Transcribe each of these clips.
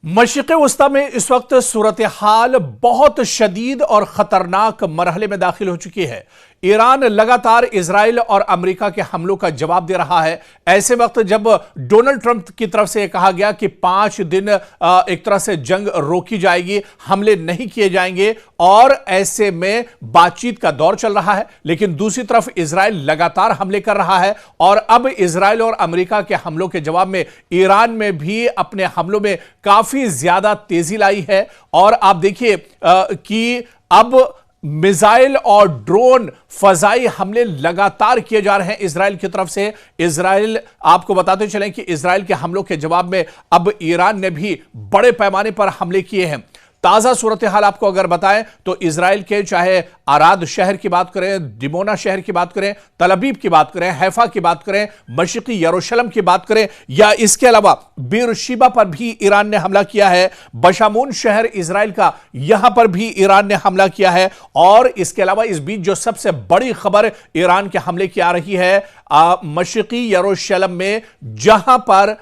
मशरिक़ वस्ता में इस वक्त सूरत हाल बहुत शदीद और खतरनाक मरहले में दाखिल हो चुकी है। ईरान लगातार इजराइल और अमेरिका के हमलों का जवाब दे रहा है। ऐसे वक्त जब डोनाल्ड ट्रंप की तरफ से कहा गया कि 5 दिन एक तरह से जंग रोकी जाएगी, हमले नहीं किए जाएंगे, और ऐसे में बातचीत का दौर चल रहा है, लेकिन दूसरी तरफ इजराइल लगातार हमले कर रहा है। और अब इजराइल और अमेरिका के हमलों के जवाब में ईरान में भी अपने हमलों में काफी ज्यादा तेजी लाई है। और आप देखिए कि अब मिसाइल और ड्रोन फजाई हमले लगातार किए जा रहे हैं इजराइल की तरफ से। इजराइल, आपको बताते चलें कि इजराइल के हमलों के जवाब में अब ईरान ने भी बड़े पैमाने पर हमले किए हैं। ताजा सूरत हाल आपको अगर बताएं तो इजराइल के चाहे आराद शहर की बात करें, डिमोना शहर की बात करें, तल अबीब की बात करें, हैफा की बात करें, मशरिकी यरूशलेम की बात करें, या इसके अलावा बीरशीबा पर भी ईरान ने हमला किया है। बशामून शहर इजराइल का, यहां पर भी ईरान ने हमला किया है। और इसके अलावा इस बीच जो सबसे बड़ी खबर ईरान के हमले की आ रही है मशरिकी यरूशलेम में, जहां पर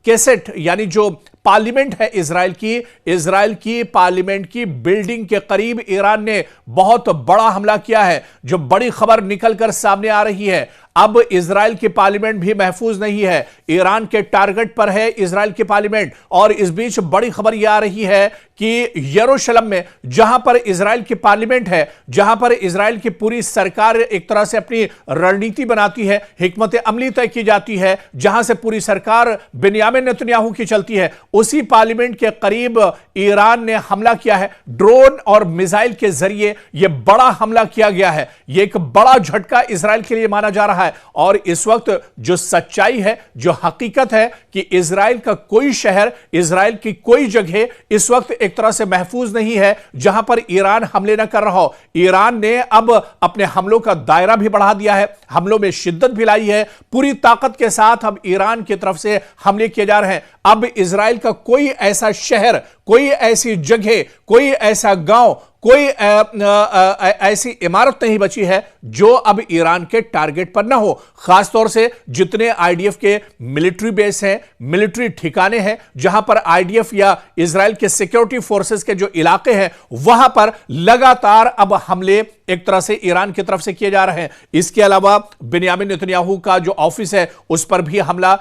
कैसेट यानी जो पार्लियामेंट है इजराइल की पार्लियामेंट की बिल्डिंग के करीब ईरान ने बहुत बड़ा हमला किया है। जो बड़ी खबर निकलकर सामने आ रही है, अब इजराइल की पार्लियामेंट भी महफूज नहीं है, ईरान के टारगेट पर है इजराइल की पार्लियामेंट। और इस बीच बड़ी खबर यह आ रही है कि यरूशलेम में, जहां पर इजराइल की पार्लियामेंट है, जहां पर इजराइल की पूरी सरकार एक तरह से अपनी रणनीति बनाती है, हिकमत अमली तय की जाती है, जहां से पूरी सरकार बेंयामिन नेतन्याहू की चलती है, उसी पार्लियामेंट के करीब ईरान ने हमला किया है। ड्रोन और मिसाइल के जरिए यह बड़ा हमला किया गया है। यह एक बड़ा झटका इजराइल के लिए माना जा रहा है। और इस वक्त जो सच्चाई है, जो हकीकत है कि इजराइल का कोई शहर, इजराइल की कोई जगह इस वक्त एक तरह से महफूज नहीं है जहां पर ईरान हमले न कर रहा हो। ईरान ने अब अपने हमलों का दायरा भी बढ़ा दिया है, हमलों में शिद्दत भी लाई है, पूरी ताकत के साथ अब ईरान की तरफ से हमले किए जा रहे हैं। अब इजराइल का कोई ऐसा शहर, कोई ऐसी जगह, कोई ऐसा गांव, कोई ऐसी इमारत नहीं बची है जो अब ईरान के टारगेट पर ना हो। खासतौर से जितने आईडीएफ के मिलिट्री बेस हैं, मिलिट्री ठिकाने हैं, जहां पर आईडीएफ या इजराइल के सिक्योरिटी फोर्सेस के जो इलाके हैं, वहां पर लगातार अब हमले एक तरह से ईरान की तरफ से किए जा रहे हैं। इसके अलावा बेंयामिन नेतन्याहू का जो ऑफिस है, उस पर भी हमला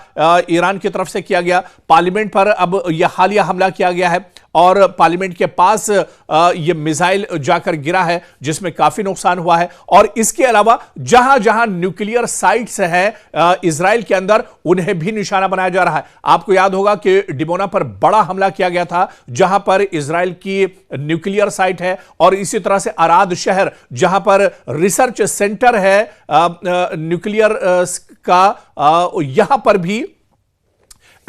ईरान की तरफ से किया गया। पार्लियामेंट पर अब यह हालिया हमला किया गया है और पार्लियामेंट के पास यह मिसाइल जाकर गिरा है, जिसमें काफी नुकसान हुआ है। और इसके अलावा जहां जहां न्यूक्लियर साइट्स हैं इजराइल के अंदर, उन्हें भी निशाना बनाया जा रहा है। आपको याद होगा कि डिमोना पर बड़ा हमला किया गया था, जहां पर इजराइल की न्यूक्लियर साइट है। और इसी तरह से आराद शहर, जहां पर रिसर्च सेंटर है न्यूक्लियर का, यहां पर भी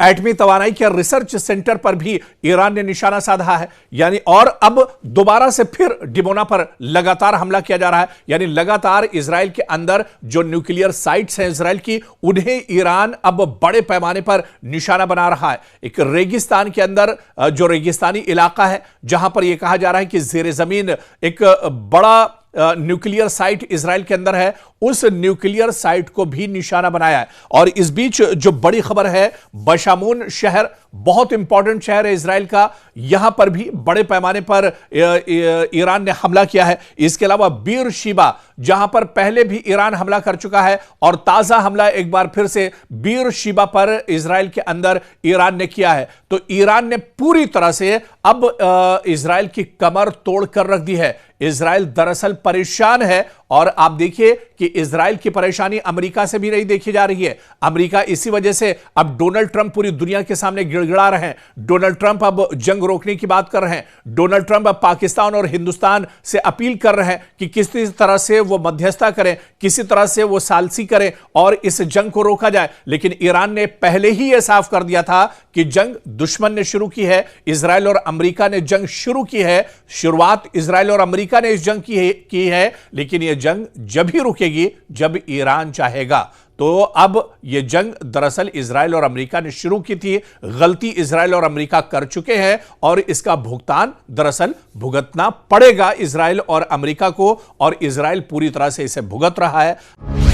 एटमी तवानाई के रिसर्च सेंटर पर भी ईरान ने निशाना साधा है। यानी और अब दोबारा से फिर डिमोना पर लगातार हमला किया जा रहा है। यानी लगातार इजराइल के अंदर जो न्यूक्लियर साइट्स हैं इजराइल की, उन्हें ईरान अब बड़े पैमाने पर निशाना बना रहा है। एक रेगिस्तान के अंदर जो रेगिस्तानी इलाका है, जहां पर यह कहा जा रहा है कि जेर जमीन एक बड़ा न्यूक्लियर साइट इजराइल के अंदर है, उस न्यूक्लियर साइट को भी निशाना बनाया है। और इस बीच जो बड़ी खबर है, बशामून शहर बहुत इंपॉर्टेंट शहर है इजराइल का, यहां पर भी बड़े पैमाने पर ईरान ने हमला किया है। इसके अलावा बीरशीबा, जहां पर पहले भी ईरान हमला कर चुका है, और ताजा हमला एक बार फिर से बीरशीबा पर इजराइल के अंदर ईरान ने किया है। तो ईरान ने पूरी तरह से अब इजराइल की कमर तोड़ कर रख दी है। इजराइल दरअसल परेशान है, और आप देखिए कि इजराइल की परेशानी अमेरिका से भी नहीं देखी जा रही है। अमेरिका इसी वजह से अब डोनाल्ड ट्रंप पूरी दुनिया के सामने गिड़गिड़ा रहे हैं। डोनाल्ड ट्रंप अब जंग रोकने की बात कर रहे हैं। डोनाल्ड ट्रंप अब पाकिस्तान और हिंदुस्तान से अपील कर रहे हैं कि किसी तरह से वो मध्यस्थता करें, किसी तरह से वो सालसी करें और इस जंग को रोका जाए। लेकिन ईरान ने पहले ही यह साफ कर दिया था कि जंग दुश्मन ने शुरू की है, इजराइल और अमेरिका ने जंग शुरू की है। शुरुआत इजराइल और अमेरिका ने इस जंग की है, लेकिन यह जंग जब ही रुकेगी जब ईरान चाहेगा। तो अब यह जंग दरअसल इजराइल और अमेरिका ने शुरू की थी, गलती इजराइल और अमेरिका कर चुके हैं, और इसका भुगतान दरअसल भुगतना पड़ेगा इजराइल और अमेरिका को, और इजराइल पूरी तरह से इसे भुगत रहा है।